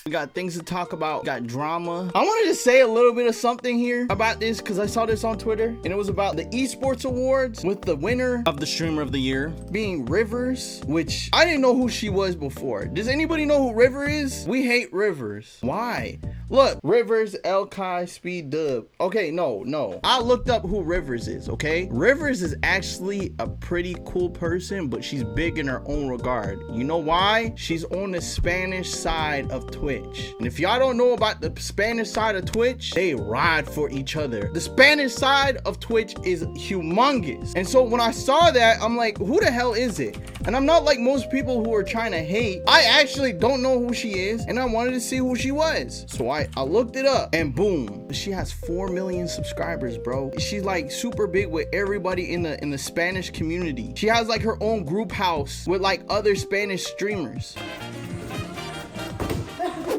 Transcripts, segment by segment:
We got things to talk about. Got drama. I wanted to say a little bit of something here about this because I saw this on Twitter and it was about the esports awards with the winner of the streamer of the year being Rivers, which I didn't know who she was before. Does anybody know who River is? We hate Rivers. Why? Look, Rivers, LouMurk, Dub. Okay, no. I looked up who Rivers is, okay? Rivers is actually a pretty cool person, but she's big in her own regard. You know why? She's on the Spanish side of Twitch. And if y'all don't know about the Spanish side of Twitch, they ride for each other. The Spanish side of Twitch is humongous. And so when I saw that, I'm like, who the hell is it? And I'm not like most people who are trying to hate. I actually don't know who she is, and I wanted to see who she was. So I looked it up, and boom, she has 4 million subscribers, bro. She's like super big with everybody in the Spanish community. She has like her own group house with like other Spanish streamers.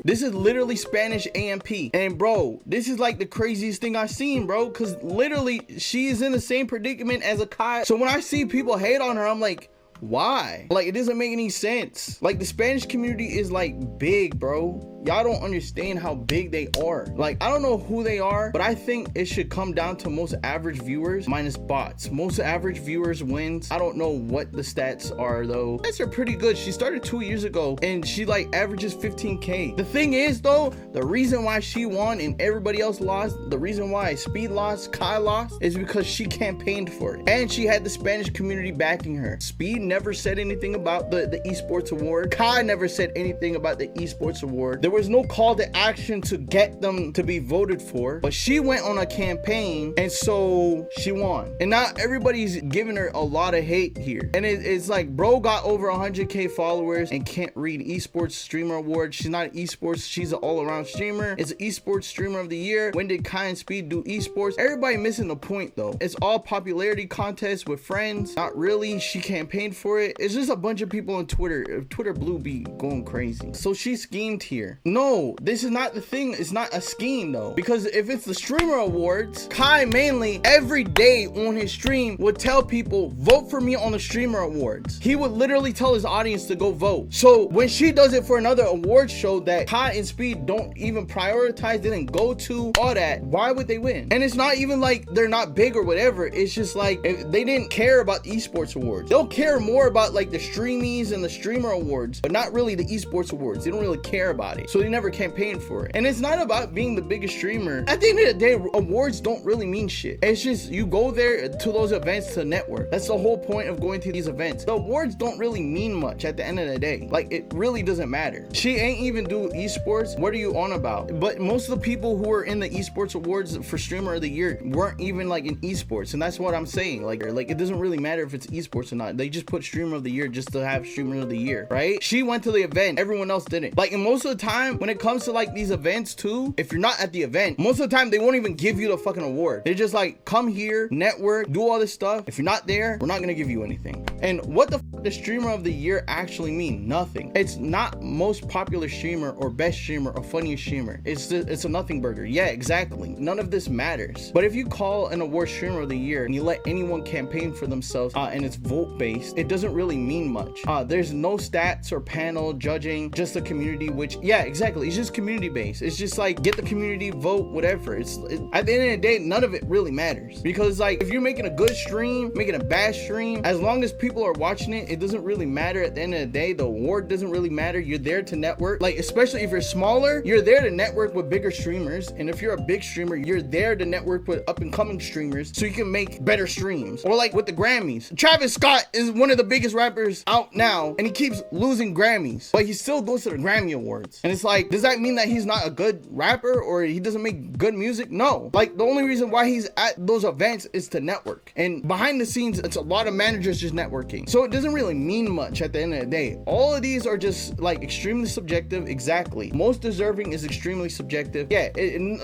This is literally Spanish AMP. And bro, this is like the craziest thing I've seen, bro. Cause literally she is in the same predicament as a Kai. So when I see people hate on her, I'm like, why? Like, it doesn't make any sense. Like, the Spanish community is like big, bro. Y'all don't understand how big they are. Like, I don't know who they are, but I think it should come down to most average viewers minus bots. Most average viewers wins. I don't know what the stats are though. Stats are pretty good. She started 2 years ago and she like averages 15K. The thing is though, the reason why she won and everybody else lost, the reason why Speed lost, Kai lost, is because she campaigned for it. And she had the Spanish community backing her. Speed never said anything about the esports award. Kai never said anything about the esports award. There was no call to action to get them to be voted for, but she went on a campaign and so she won. And now everybody's giving her a lot of hate here. And it's like, bro got over 100K followers and can't read esports streamer award. She's not esports, she's an all-around streamer. It's an esports streamer of the year. When did Kai and Speed do esports? Everybody missing the point though. It's all popularity contests with friends. Not really. She campaigned for it. It's just a bunch of people on Twitter Blue be going crazy. So she schemed here. No, this is not the thing. It's not a scheme though, because if it's the streamer awards, Kai mainly every day on his stream would tell people, vote for me on the streamer awards. He would literally tell his audience to go vote. So when she does it for another award show that Kai and Speed don't even prioritize, didn't go to, all that, why would they win? And it's not even like they're not big or whatever. It's just like, if they didn't care about the esports awards. They'll care more about like the streamies and the streamer awards, but not really the esports awards. They don't really care about it, so they never campaigned for it. And it's not about being the biggest streamer. At the end of the day, awards don't really mean shit. It's just you go there to those events to network. That's the whole point of going to these events. The awards don't really mean much at the end of the day. Like, it really doesn't matter. She ain't even do esports. What are you on about? But most of the people who are in the esports awards for streamer of the year weren't even like in esports, and that's what I'm saying. Like it doesn't really matter if it's esports or not. They just put streamer of the year just to have streamer of the year, right? She went to the event, everyone else didn't. Like, and most of the time when it comes to like these events too, if you're not at the event, most of the time they won't even give you the fucking award. They're just like, come here, network, do all this stuff. If you're not there, we're not gonna give you anything. And what the fuck does streamer of the year actually mean? Nothing. It's not most popular streamer or best streamer or funniest streamer. It's a nothing burger. Yeah, exactly. None of this matters. But if you call an award streamer of the year and you let anyone campaign for themselves and it's vote based, it doesn't really mean much. There's no stats or panel judging, just the community, which, yeah, exactly. It's just community based. It's just like, get the community, vote, whatever. At the end of the day, none of it really matters, because like, if you're making a good stream, making a bad stream, as long as people are watching it, it doesn't really matter. At the end of the day, the award doesn't really matter. You're there to network. Like, especially if you're smaller, you're there to network with bigger streamers. And if you're a big streamer, you're there to network with up and coming streamers so you can make better streams. Or like with the Grammys, Travis Scott is one of the biggest rappers out now and he keeps losing Grammys, but he still goes to the Grammy Awards. And it's like, does that mean that he's not a good rapper or he doesn't make good music? No. Like, the only reason why he's at those events is to network, and behind the scenes it's a lot of managers just networking. So it doesn't really mean much at the end of the day. All of these are just like extremely subjective. Exactly. Most deserving is extremely subjective. Yeah,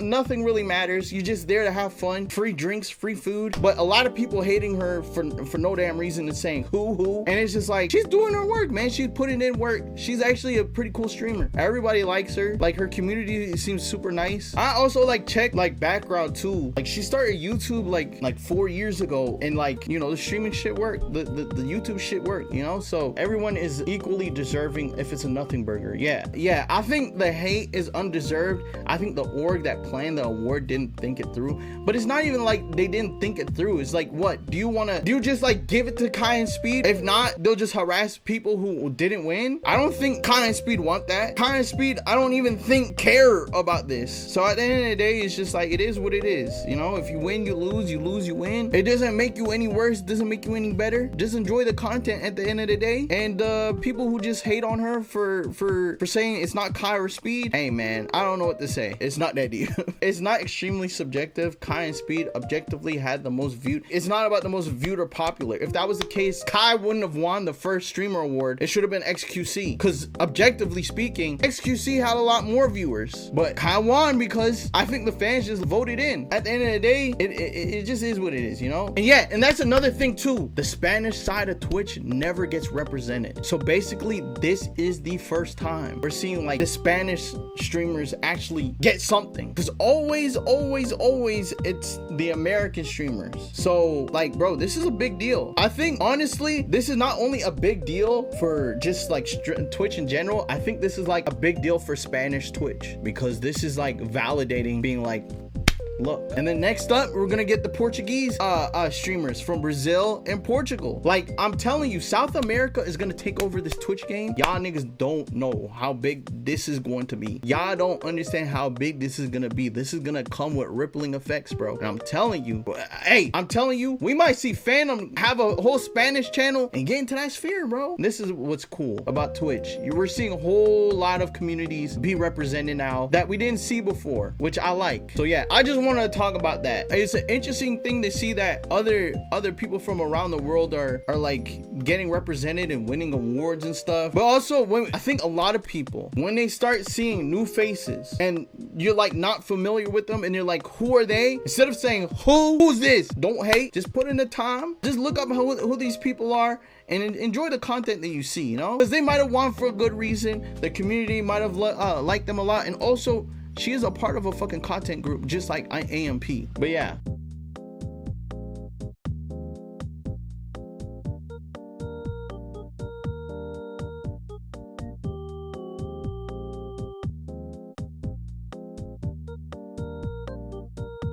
nothing really matters. You're just there to have fun, free drinks, free food. But a lot of people hating her for no damn reason and saying who, and it's just like, she's doing her work, man. She's putting in work. She's actually a pretty cool streamer. Everybody likes her. Like, her community seems super nice. I also like check like background too. Like, she started YouTube like 4 years ago, and like, you know, the streaming shit worked. The YouTube shit worked. work, you know? So everyone is equally deserving if it's a nothing burger. Yeah, I think the hate is undeserved. I think the org that planned the award didn't think it through, but it's not even like they didn't think it through. It's like, what do you just like give it to Kai and Speed? If not, they'll just harass people who didn't win. I don't think Kai and Speed want that. Kai and Speed, I don't even think care about this. So at the end of the day, it's just like, it is what it is, you know? If you win, you lose, you lose, you win. It doesn't make you any worse, doesn't make you any better. Just enjoy the content at the end of the day. And people who just hate on her for saying it's not Kai or Speed, hey man, I don't know what to say. It's not that deep. It's not extremely subjective. Kai and Speed objectively had the most viewed. It's not about the most viewed or popular. If that was the case, Kai wouldn't have won the first streamer award. It should have been XQC, because objectively speaking, XQC had a lot more viewers, but Kai won because I think the fans just voted in. At the end of the day, it just is what it is, you know? And yeah, and that's another thing too. The Spanish side of Twitch never gets represented. So basically, this is the first time we're seeing like the Spanish streamers actually get something, because always it's the American streamers. So like, bro, this is a big deal. I think honestly, this is not only a big deal for just like Twitch in general. I think this is like a big deal for Spanish Twitch, because this is like validating, being like, look. And then next up, we're gonna get the Portuguese streamers from Brazil and Portugal. Like, I'm telling you, South America is gonna take over this Twitch game. Y'all niggas don't know how big this is going to be. Y'all don't understand how big this is gonna be. This is gonna come with rippling effects, bro. And I'm telling you, hey, I'm telling you, we might see Phantom have a whole Spanish channel and get into that sphere, bro. This is what's cool about Twitch. We're seeing a whole lot of communities be represented now that we didn't see before, which I like. So yeah, I just want to talk about that. It's an interesting thing to see that other people from around the world are like getting represented and winning awards and stuff. But also, I think a lot of people, when they start seeing new faces and you're like not familiar with them and you're like, who are they? Instead of saying who's this, don't hate, just put in the time, just look up who these people are and enjoy the content that you see, you know, because they might have won for a good reason. The community might have liked them a lot, and also she is a part of a fucking content group just like AMP. But yeah.